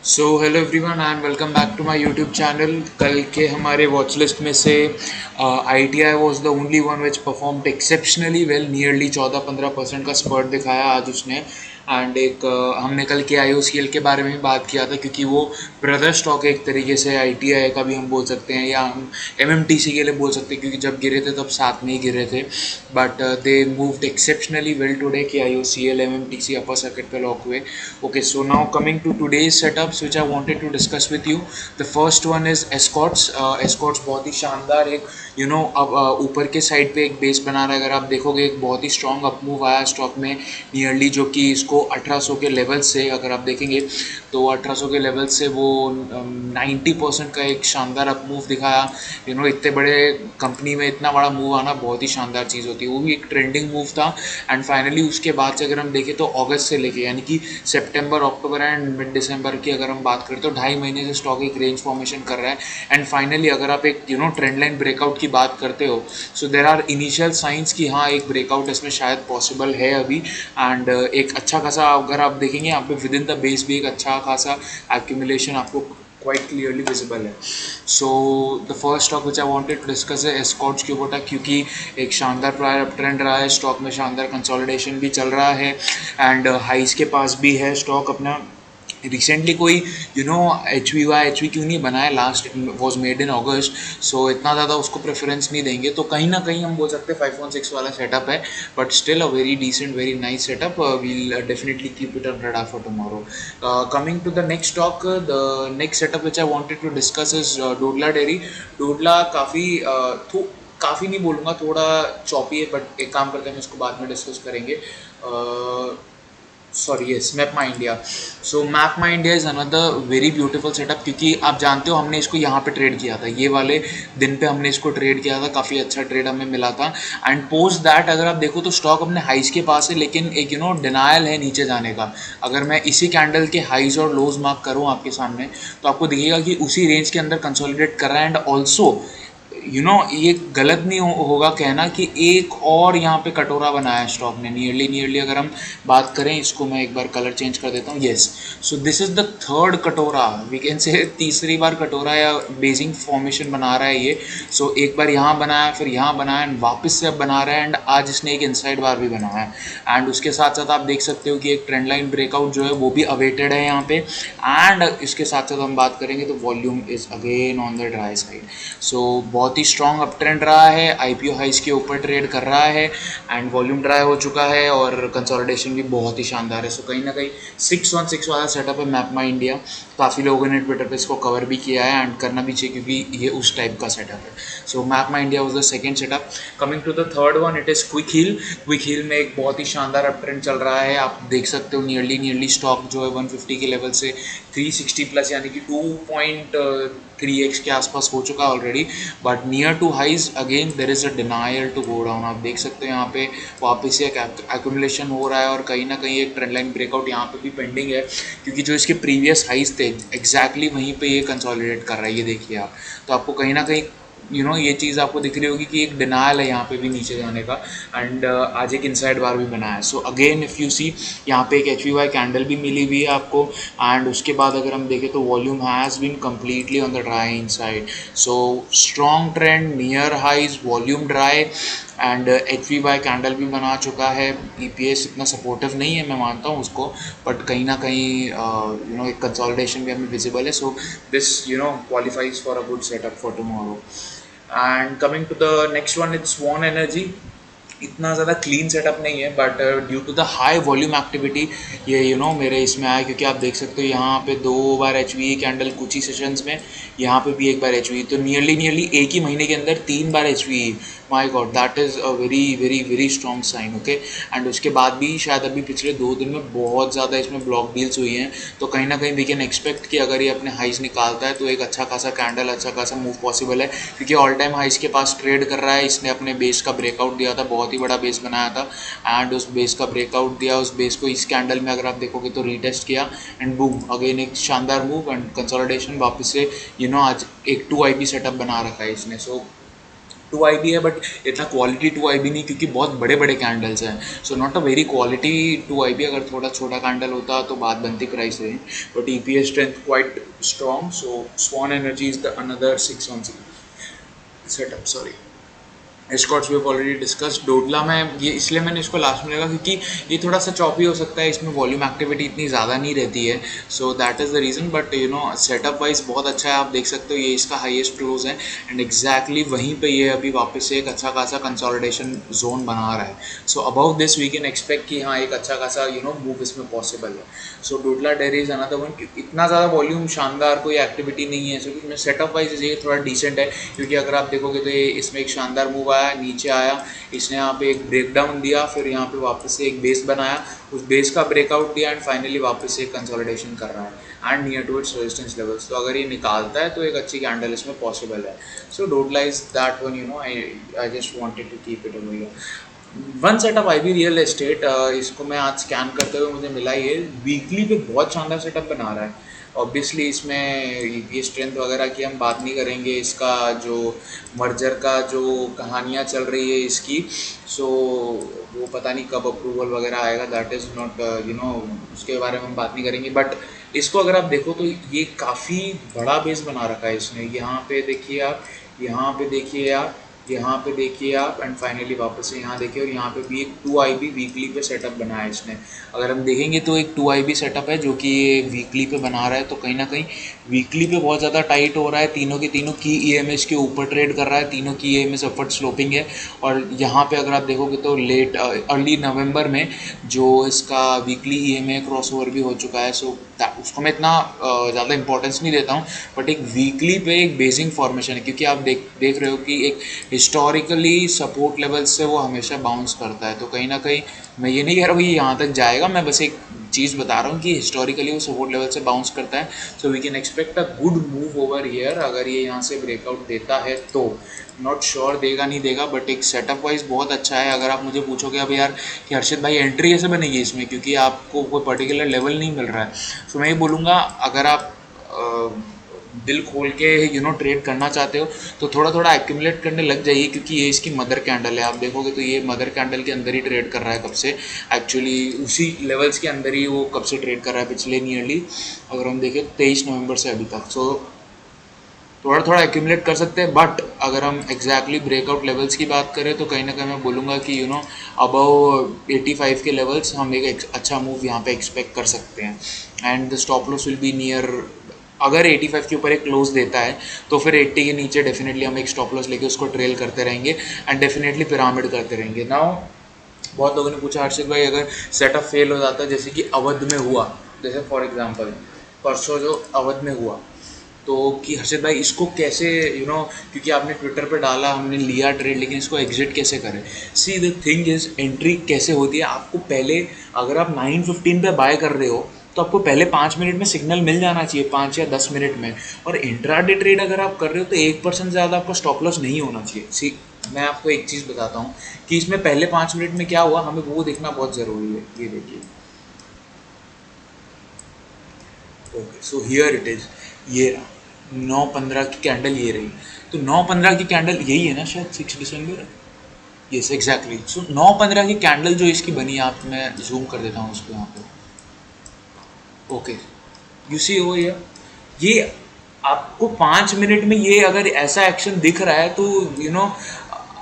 So hello everyone and welcome back to my YouTube channel. कल के हमारे watch list में से I T I was the only one which performed exceptionally well. Nearly 14-15% का spurt दिखाया आज उसने। एंड एक हमने कल के आई ओ सी एल के बारे में भी बात किया था, क्योंकि वो ब्रदर स्टॉक एक तरीके से आई टी आई का भी हम बोल सकते हैं, या हम एम एम टी सी के लिए बोल सकते हैं, क्योंकि जब गिरे थे तब साथ में ही गिरे थे। But they moved exceptionally well today कि I O C L M M T C upper circuit पे लॉक हुए। Okay, so now coming to today's setups which I wanted to discuss with you. The first one is Escorts. Escorts बहुत ही शानदार एक अब ऊपर के side पे एक बेस बना रहा है। अगर आप देखोगे एक बहुत ही स्ट्रॉन्ग अप मूव आया स्टॉक में नियरली, जो कि इसको 1800 के लेवल से अगर आप देखेंगे तो 1800 के लेवल से वो 90% का एक शानदार अप मूव दिखाया। इतने बड़े कंपनी में इतना बड़ा मूव आना बहुत ही शानदार चीज़ होती है। वो भी एक ट्रेंडिंग मूव था। एंड फाइनली उसके बाद से अगर हम देखें तो अगस्त से लेके यानी कि सितंबर, अक्टूबर एंड मिड दिसंबर की अगर हम बात करें तो 2.5 महीने से स्टॉक एक रेंज फॉर्मेशन कर रहा है। एंड फाइनली अगर आप एक ट्रेंड लाइन ब्रेकआउट की बात करते हो, सो देर आर इनिशियल साइंस कि हाँ एक ब्रेकआउट इसमें शायद पॉसिबल है अभी। एंड एक अच्छा खासा अगर आप देखेंगे यहाँ पे विद इन द बेस भी एक अच्छा खासा एक्यूमुलेशन आपको क्वाइट क्लियरली विजिबल है। So the first stock which I wanted to discuss है एस्कॉर्ट्स क्यूबोटा, क्योंकि एक शानदार प्रायर अप ट्रेंड रहा है स्टॉक में, शानदार कंसोलिडेशन भी चल रहा है एंड हाइस के पास भी है स्टॉक अपना। रिसेंटली कोई एच वी क्यों नहीं बनाया, लास्ट वॉज मेड इन अगस्त, सो इतना ज़्यादा उसको प्रेफरेंस नहीं देंगे। तो कहीं ना कहीं हम बोल सकते हैं 516 वाला सेटअप है, but still a very decent very nice setup. We'll definitely keep it on radar for tomorrow. Coming to the next stock, the next setup which I wanted to discuss is Dodla Dairy. Dodla काफ़ी नहीं बोलूँगा, थोड़ा choppy है, but एक काम करते हैं हम इसको बाद में डिस्कस करेंगे। Sorry yes, map my India. So map my India is another very beautiful setup, क्योंकि आप जानते हो हमने इसको यहाँ पे ट्रेड किया था, ये वाले दिन पे हमने इसको ट्रेड किया था, काफ़ी अच्छा ट्रेड हमें मिला था। एंड पोस्ट दैट अगर आप देखो तो स्टॉक अपने हाइज के पास है, लेकिन एक डिनायल है नीचे जाने का। अगर मैं इसी कैंडल के हाइज और लोज मार्क करूँ आपके सामने तो आपको दिखेगा कि उसी रेंज के अंदर कंसोलिडेट कर रहा है। एंड ऑल्सो ये गलत नहीं होगा कहना कि एक और यहाँ पे कटोरा बनाया है स्टॉक ने नियरली अगर हम बात करें, इसको मैं एक बार कलर चेंज कर देता हूँ। Yes, so this is the third कटोरा, वी कैन से तीसरी बार कटोरा या बेसिंग फॉर्मेशन बना रहा है ये। सो एक बार यहाँ बनाया, फिर यहाँ बनाया एंड वापस से अब बना रहा है। एंड आज इसने एक इनसाइड बार भी बनाया है। एंड उसके साथ साथ आप देख सकते हो कि एक ट्रेंड लाइन ब्रेकआउट जो है वो भी अवेटेड है यहाँ पे। एंड इसके साथ साथ हम बात करेंगे तो volume is again on the dry side. So बहुत ही स्ट्रॉन्ग अप ट्रेंड रहा है, आईपीओ हाइस के ऊपर ट्रेड कर रहा है एंड वॉल्यूम ड्राई हो चुका है और कंसोलिडेशन भी बहुत ही शानदार है। सो कहीं ना कहीं 616 वाला सेटअप है मैप माई इंडिया। काफ़ी लोगों ने ट्विटर पे इसको कवर भी किया है एंड करना भी चाहिए, क्योंकि ये उस टाइप का सेटअप है। So MapmyIndia was the second setup. Coming to the third one, it is Quick Heal. Quick Heal में एक बहुत ही शानदार अप ट्रेंड चल रहा है, आप देख सकते हो नियरली स्टॉक जो है 150 के लेवल से 360 प्लस यानी कि 2.3x के आसपास हो चुका है already. But near to highs again there is a denial to go down. आप देख सकते हो यहाँ पे वापस से एक एक्यूमुलेशन हो रहा है और कहीं ना कहीं एक ट्रेंड लाइन ब्रेकआउट यहाँ पे भी पेंडिंग है, क्योंकि जो इसके प्रीवियस हाइज थे एग्जैक्टली वहीं पे ये कंसोलिडेट कर रहा है। ये देखिए आप, तो आपको कहीं ना कहीं ये चीज़ आपको दिख रही होगी कि एक डिनायल है यहाँ पे भी नीचे जाने का। एंड आज एक इनसाइड बार भी बना है। So again if you see यहाँ पे एक एच वी वाई कैंडल भी मिली हुई है आपको। एंड उसके बाद अगर हम देखें तो volume has been completely on the dry inside. So strong trend, near highs, volume dry and H V Y candle भी बना चुका है। ई पी एस इतना सपोर्टिव नहीं है, मैं मानता हूँ उसको, बट कहीं ना कहीं एक कंसोलिडेशन भी हमें विजिबल है। So this qualifies for a good setup for tomorrow. And coming to the next one, it's Swan Energy. इतना ज़्यादा क्लीन सेटअप नहीं है, but due to the high volume activity ये मेरे इसमें आया, क्योंकि आप देख सकते हो यहाँ पे 2 बार एच वी कैंडल कुछ ही सेशंस में, यहाँ पे भी 1 बार एच वी, तो नियरली एक ही महीने के अंदर 3 बार H V. My god, that is a very very very strong sign. Okay, and उसके बाद भी शायद अभी पिछले 2 दिन में बहुत ज़्यादा इसमें ब्लॉक डील्स हुई हैं, तो कहीं ना कहीं वी कैन एक्सपेक्ट कि अगर ये अपने हाइस निकालता है तो एक अच्छा खासा कैंडल, अच्छा खासा मूव पॉसिबल है, क्योंकि ऑल टाइम हाइस के पास ट्रेड कर रहा है। इसने अपने बेस का ब्रेकआउट दिया था, बहुत ही बड़ा बेस बनाया था एंड उस बेस का ब्रेकआउट दिया। उस बेस को इस कैंडल में अगर आप देखोगे तो रीटेस्ट किया एंड बूम अगेन एक शानदार मूव एंड कंसोलिडेशन वापस से आज एक 2 IP सेटअप बना रखा है इसने। सो 2 IB है, बट इतना क्वालिटी 2 IB नहीं क्योंकि बहुत बड़े बड़े कैंडल्स हैं, so not a very quality 2 IB। अगर थोड़ा छोटा कैंडल होता तो बात बनती प्राइस रही, but EPS strength quite strong. So Swan energy is the another 6 setup, sorry. Escorts we already discuss. Dodla में ये इसलिए मैंने इसको लास्ट में लगा क्योंकि ये थोड़ा सा चॉपी हो सकता है, इसमें वॉल्यूम एक्टिविटी इतनी ज़्यादा नहीं रहती है, so that is the reason. But you know setup wise बहुत अच्छा है, आप देख सकते हो ये इसका हाईएस्ट क्लोज है एंड एग्जैक्टली वहीं पे ये अभी वापस से एक अच्छा खासा कंसोलिडेशन जोन बना रहा है। So about this we can expect कि हाँ एक अच्छा खासा मूव इसमें पॉसिबल है। So Dodla dairy is another one. इतना ज़्यादा वॉल्यूम शानदार कोई एक्टिविटी नहीं है, सो इसमें सेटअप वाइज ये थोड़ा डिसेंट है क्योंकि अगर आप देखोगे तो ये इसमें एक शानदार मूव आया, नीचे आया, इसने यहाँ पे एक ब्रेकडाउन दिया, फिर यहाँ पे वापस से एक बेस बनाया, उस बेस का ब्रेकआउट दिया एंड फाइनली वापस से कंसोलिडेशन कर रहा है and near to its resistance levels. तो अगर ये निकालता है तो एक अच्छी कैंडल इसमें पॉसिबल है। So don't like that one, I just wanted to keep it away. One setup IB real estate, इसको मैं आज स्कैन करते हुए मुझे मिला, ये वीकली पे बहुत शानदार सेटअप बना रहा है। ऑब्वियसली इसमें ये स्ट्रेंथ वगैरह की हम बात नहीं करेंगे, इसका जो मर्जर का जो कहानियाँ चल रही है इसकी, सो वो पता नहीं कब अप्रूवल वगैरह आएगा, दैट इज़ नॉट उसके बारे में हम बात नहीं करेंगे। बट इसको अगर आप देखो तो ये काफ़ी बड़ा बेस बना रखा है इसने। यहाँ पे देखिए आप, यहाँ पे देखिए आप, यहाँ पे देखिए आप एंड फाइनली वापस से यहाँ देखिए, और यहाँ पे भी एक 2IB वीकली पे सेटअप बनाया है इसने। अगर हम देखेंगे तो एक 2IB सेटअप है जो कि ये वीकली पे बना रहा है, तो कहीं ना कहीं वीकली पे बहुत ज़्यादा टाइट हो रहा है। तीनों के तीनों की EMS के ऊपर ट्रेड कर रहा है, तीनों की EMS अपवर्ड स्लोपिंग है। और यहाँ पे अगर आप देखोगे तो लेट अर्ली नवंबर में जो इसका वीकली EMA क्रॉसओवर भी हो चुका है, सो उसको मैं इतना ज़्यादा इंपॉर्टेंस नहीं देता हूँ, बट एक वीकली पे एक बेसिंग फॉर्मेशन है क्योंकि आप देख रहे हो कि एक हिस्टोरिकली सपोर्ट लेवल से वो हमेशा बाउंस करता है। तो कहीं ना कहीं मैं ये नहीं कह रहा हूँ कि यहाँ तक जाएगा, मैं बस एक चीज़ बता रहा हूँ कि हिस्टोरिकली वो सपोर्ट लेवल से बाउंस करता है। So we can expect a good move over here. अगर ये यहाँ से ब्रेकआउट देता है तो, नॉट श्योर देगा नहीं देगा, बट एक सेटअप वाइज बहुत अच्छा है। अगर आप मुझे पूछोगे अब यार कि हर्षित भाई एंट्री कैसे बनेगी इसमें क्योंकि आपको कोई पर्टिकुलर लेवल नहीं मिल रहा है, तो मैं ये बोलूँगा अगर आप दिल खोल के ट्रेड करना चाहते हो तो थोड़ा थोड़ा एक्यूमुलेट करने लग जाइए क्योंकि ये इसकी मदर कैंडल है। आप देखोगे तो ये मदर कैंडल के अंदर ही ट्रेड कर रहा है कब से, एक्चुअली उसी लेवल्स के अंदर ही वो कब से ट्रेड कर रहा है पिछले नियरली अगर हम देखें 23 नवंबर से अभी तक। सो थोड़ा थोड़ा एक्यूमुलेट कर सकते हैं, बट अगर हम एग्जैक्टली ब्रेकआउट लेवल्स की बात करें तो कहीं ना कहीं मैं बोलूँगा कि अबव 85 के लेवल्स हम एक अच्छा मूव यहाँ पे एक्सपेक्ट कर सकते हैं and the stop loss will be near. अगर 85 के ऊपर एक क्लोज देता है तो फिर 80 के नीचे डेफिनेटली हम एक स्टॉप लॉस लेके उसको ट्रेल करते रहेंगे एंड डेफिनेटली पिरामिड करते रहेंगे। नाउ बहुत लोगों ने पूछा हर्षित भाई अगर सेटअप फेल हो जाता है जैसे कि अवध में हुआ, जैसे फॉर एग्जांपल परसों जो अवध में हुआ, तो कि हर्षित भाई इसको कैसे क्योंकि आपने ट्विटर पे डाला हमने लिया ट्रेड लेकिन इसको एग्जिट कैसे करें। See the thing is entry कैसे होती है, आपको पहले अगर आप 9:15 पे बाय कर रहे हो तो आपको पहले 5 मिनट में सिग्नल मिल जाना चाहिए, 5 या 10 मिनट में। और इंट्राडे ट्रेड अगर आप कर रहे हो तो 1% ज़्यादा आपका स्टॉप लॉस नहीं होना चाहिए। सी मैं आपको एक चीज़ बताता हूँ कि इसमें पहले 5 मिनट में क्या हुआ हमें वो देखना बहुत ज़रूरी है। ये देखिए, okay so here it is, ये रहा 9:15 की कैंडल, ये रही। तो 9:15 की कैंडल यही है ना शायद 6 दिसंबर, यस एग्जैक्टली। सो 9:15 की कैंडल जो इसकी बनी है, आप मैं जूम कर देता हूँ उसको यहाँ पे, okay you see over here, ये आपको 5 मिनट में ये अगर ऐसा एक्शन दिख रहा है तो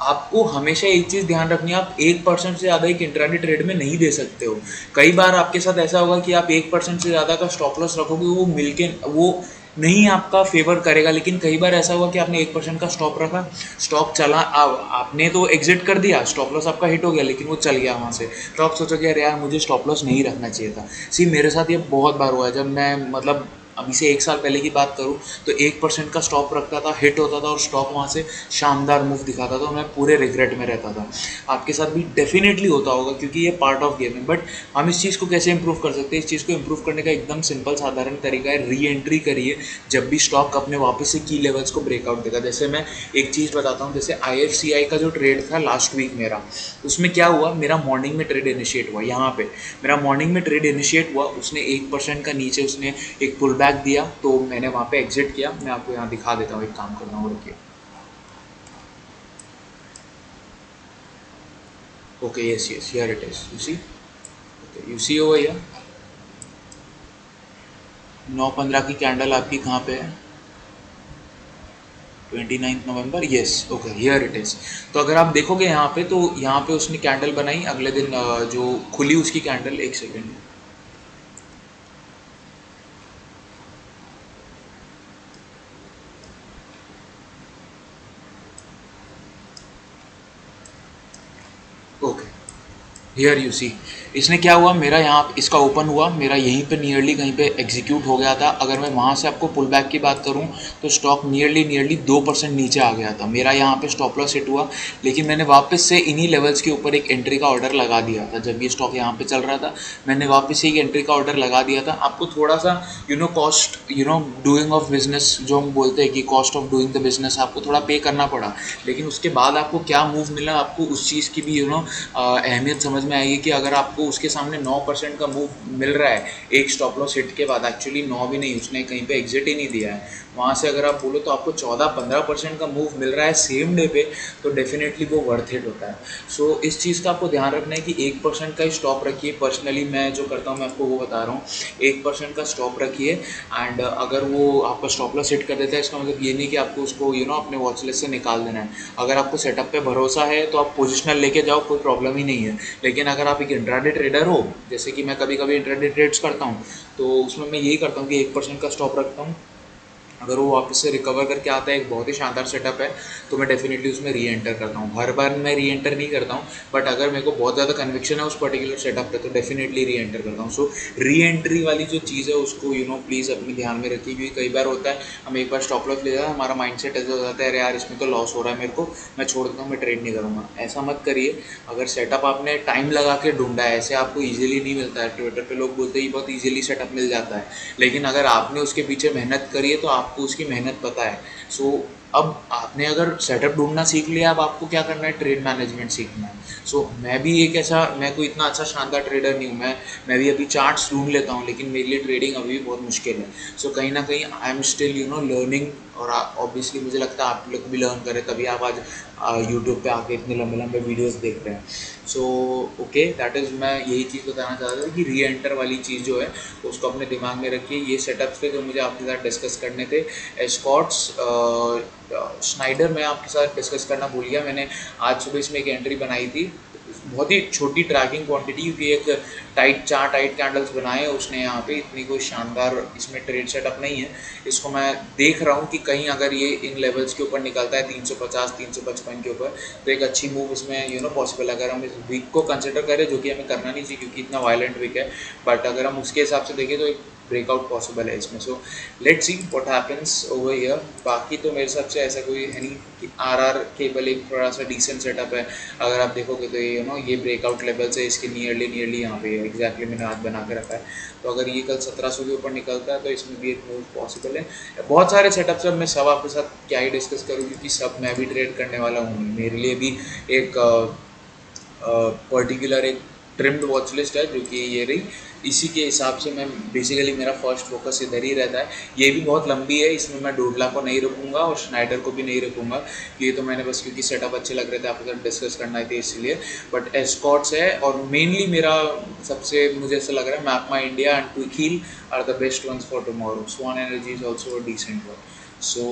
आपको हमेशा एक चीज़ ध्यान रखनी है, आप 1% से ज़्यादा एक इंट्राडे ट्रेड में नहीं दे सकते हो। कई बार आपके साथ ऐसा होगा कि आप 1% से ज़्यादा का स्टॉप लॉस रखोगे, वो मिलके वो नहीं आपका फेवर करेगा। लेकिन कई बार ऐसा हुआ कि आपने 1% का स्टॉप रखा, स्टॉक चला, आपने तो एग्जिट कर दिया, स्टॉप लॉस आपका हिट हो गया लेकिन वो चल गया वहाँ से, तो आप सोचोगे अरे यार मुझे स्टॉप लॉस नहीं रखना चाहिए था। सी मेरे साथ ये बहुत बार हुआ है, जब मैं मतलब अभी से 1 साल पहले की बात करूँ तो 1% का स्टॉप रखता था, हिट होता था और स्टॉक वहाँ से शानदार मूव दिखाता था, मैं पूरे रिग्रेट में रहता था। आपके साथ भी डेफिनेटली होता होगा क्योंकि ये पार्ट ऑफ गेम है। बट हम इस चीज़ को कैसे इंप्रूव कर सकते हैं, इस चीज़ को इंप्रूव करने का एकदम सिंपल साधारण तरीका है, री एंट्री करिए जब भी स्टॉक अपने वापस से की लेवल्स को ब्रेकआउट देगा। जैसे मैं एक चीज़ बताता हूँ, जैसे IFCI का जो ट्रेड था लास्ट वीक मेरा, उसमें क्या हुआ, मेरा मॉर्निंग में ट्रेड इनिशिएट हुआ, यहाँ पे मेरा मॉर्निंग में ट्रेड इनिशिएट हुआ, उसने 1% का नीचे उसने एक पुल बैक दिया तो मैंने वहाँ पे एग्जिट किया। मैं आपको यहाँ दिखा देता हूँ, एक काम करना हो, रुकिए, okay, yes yes, here it is, you see, okay, you see over here, 9:15 की कैंडल आपकी कहाँ पे है? 29 नवंबर, yes, okay, here it is. तो अगर आप देखोगे यहाँ पे, तो यहाँ पे उसने कैंडल बनाई अगले दिन, जो खुली उसकी कैंडल, एक second, okay, here you see, इसने क्या हुआ, मेरा यहाँ इसका ओपन हुआ, मेरा यहीं पे नियरली कहीं पे एग्जीक्यूट हो गया था। अगर मैं वहाँ से आपको पुल बैक की बात करूँ, तो स्टॉक नियरली नियरली 2% नीचे आ गया था। मेरा यहाँ पे स्टॉप लॉस हिट हुआ, लेकिन मैंने वापस से इन्हीं लेवल्स के ऊपर एक एंट्री का ऑर्डर लगा दिया था। जब ये स्टॉक यहाँ पे चल रहा था, मैंने वापस से एक एंट्री का ऑर्डर लगा दिया था। आपको थोड़ा सा कॉस्ट, डूइंग ऑफ बिजनेस, जो हम बोलते हैं कि cost of doing the business, आपको थोड़ा पे करना पड़ा। लेकिन उसके बाद आपको क्या मूव मिला, आपको उस चीज़ की भी अहमियत समझ में आएगी कि अगर आपको उसके सामने 9% का मूव मिल रहा है एक स्टॉप लॉस हिट के बाद, एक्चुअली 9 भी नहीं, उसने कहीं पे एग्जिट ही नहीं दिया है, वहाँ से अगर आप बोलो तो आपको 14-15% का मूव मिल रहा है सेम डे पे, तो डेफिनेटली वो वर्थ इट होता है। सो इस चीज़ का आपको ध्यान रखना है कि 1% का ही स्टॉप रखिए। पर्सनली मैं जो करता हूँ, मैं आपको वो बता रहा हूँ, 1% का स्टॉप रखिए। एंड अगर वो आपका स्टॉप लॉस हिट कर देता है, इसका मतलब ये नहीं कि आपको उसको अपने वॉच लिस्ट से निकाल देना है। अगर आपको सेटअप पे भरोसा है तो आप पोजिशनल लेके जाओ, कोई प्रॉब्लम ही नहीं है। लेकिन अगर आप एक इंट्राडे ट्रेडर हो, जैसे कि मैं कभी कभी इंट्राडे ट्रेड्स करता हूँ, तो उसमें मैं यही करता हूँ कि 1% का स्टॉप रखता हूँ। अगर वो वापस से रिकवर करके आता है, एक बहुत ही शानदार सेटअप है, तो मैं डेफिनेटली उसमें री एंटर करता हूँ। हर बार मैं री एंटर नहीं करता हूँ, बट अगर मेरे को बहुत ज़्यादा कन्विक्शन है उस पर्टिकुलर सेटअप पे, तो डेफिनेटली री एंटर करता हूँ। सो री एंट्री वाली जो चीज़ है उसको प्लीज़ अपने ध्यान में रखिए, क्योंकि कई बार होता है हम एक बार स्टॉप लॉस ले जाते हैं, हमारा माइंड सेट ऐसा हो जाता है, अरे यार इसमें तो लॉस हो रहा है मेरे को, मैं छोड़ देता हूँ, मैं ट्रेड नहीं करूँगा। ऐसा मत करिए। अगर सेटअप आपने टाइम लगा के ढूंढा है, ऐसे आपको ईजिली नहीं मिलता है। ट्विटर पे लोग बोलते हैं बहुत ईजिली सेटअप मिल जाता है, लेकिन अगर आपने उसके पीछे मेहनत करी है तो आपको उसकी मेहनत पता है। सो अब आपने अगर सेटअप ढूंढना सीख लिया, अब आपको क्या करना है, ट्रेड मैनेजमेंट सीखना है। सो मैं भी एक ऐसा, मैं कोई इतना अच्छा शानदार ट्रेडर नहीं हूँ, मैं भी अभी चार्ट्स ढूंढ लेता हूँ, लेकिन मेरे लिए ट्रेडिंग अभी भी बहुत मुश्किल है। सो कहीं ना कहीं आई एम स्टिल लर्निंग। और ऑब्वियसली मुझे लगता है आप लोग भी लर्न करें, तभी आप आज यूट्यूब पे आके इतने लंबे लंबे वीडियोस देख रहे हैं। सो ओके, दैट इज़, मैं यही चीज़ बताना चाहता था कि री एंटर वाली चीज़ जो है उसको अपने दिमाग में रखिए। ये सेटअप्स थे जो मुझे आपके साथ डिस्कस करने थे। एस्कॉर्ट्स, स्नाइडर मैं आपके साथ डिस्कस करना भूल गया। मैंने आज सुबह इसमें एक एंट्री बनाई थी, बहुत ही छोटी ट्रैकिंग क्वांटिटी, क्योंकि एक चार टाइट कैंडल्स बनाए हैं उसने यहाँ पे, इतनी कोई शानदार इसमें ट्रेड सेटअप नहीं है। इसको मैं देख रहा हूँ कि कहीं अगर ये इन लेवल्स के ऊपर निकलता है 350 355 के ऊपर, तो एक अच्छी मूव इसमें पॉसिबल है। अगर हम इस वीक को कंसिडर करें, जो कि हमें करना नहीं चाहिए क्योंकि इतना वायलेंट वीक है, बट अगर हम उसके हिसाब से देखें तो एक ब्रेकआउट पॉसिबल है इसमें। So let's see what happens over here. बाकी तो मेरे हिसाब से ऐसा कोई है नहीं कि केबल एक थोड़ा सा डिसेंट सेटअप है। अगर आप देखोगे तो ये ब्रेकआउट लेवल से इसके नियरली नियरली यहाँ पे एग्जैक्टली मैंने हाथ बना के रखा है। तो अगर ये कल 1700 के ऊपर निकलता है तो इसमें भी एक मूव पॉसिबल है। बहुत सारे सेटअप्स अब मैं सब आपके साथ क्या ही डिस्कस करूँ, क्योंकि सब मैं भी ट्रेड करने वाला हूँ। मेरे लिए भी एक पर्टिकुलर एक ट्रिम्ड वॉच लिस्ट है, जो कि ये रही। इसी के हिसाब से मैं बेसिकली, मेरा फर्स्ट फोकस इधर ही रहता है। ये भी बहुत लंबी है, इसमें मैं डोडला को नहीं रखूँगा और स्नाइडर को भी नहीं रखूँगा। ये तो मैंने बस क्योंकि सेटअप अच्छे लग रहे थे आपके साथ डिस्कस करना थे इसलिए। बट एस्कॉर्ट्स है, और मेनली मेरा सबसे मुझे ऐसा लग रहा है MapmyIndia and Quick Heal are the best ones for tomorrow. Swan energy is also a decent one. So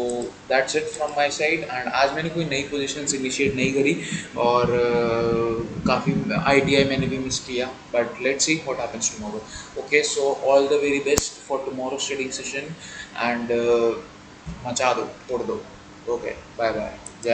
that's it from my side. And आज मैंने कोई नई पोजीशंस इनिशिएट नहीं करी, और काफ़ी ITI मैंने भी मिस किया, but let's see what happens tomorrow. Okay, so all the very best for tomorrow trading session, and मचा दो, तोड़ दो। ओके, बाय बाय, जय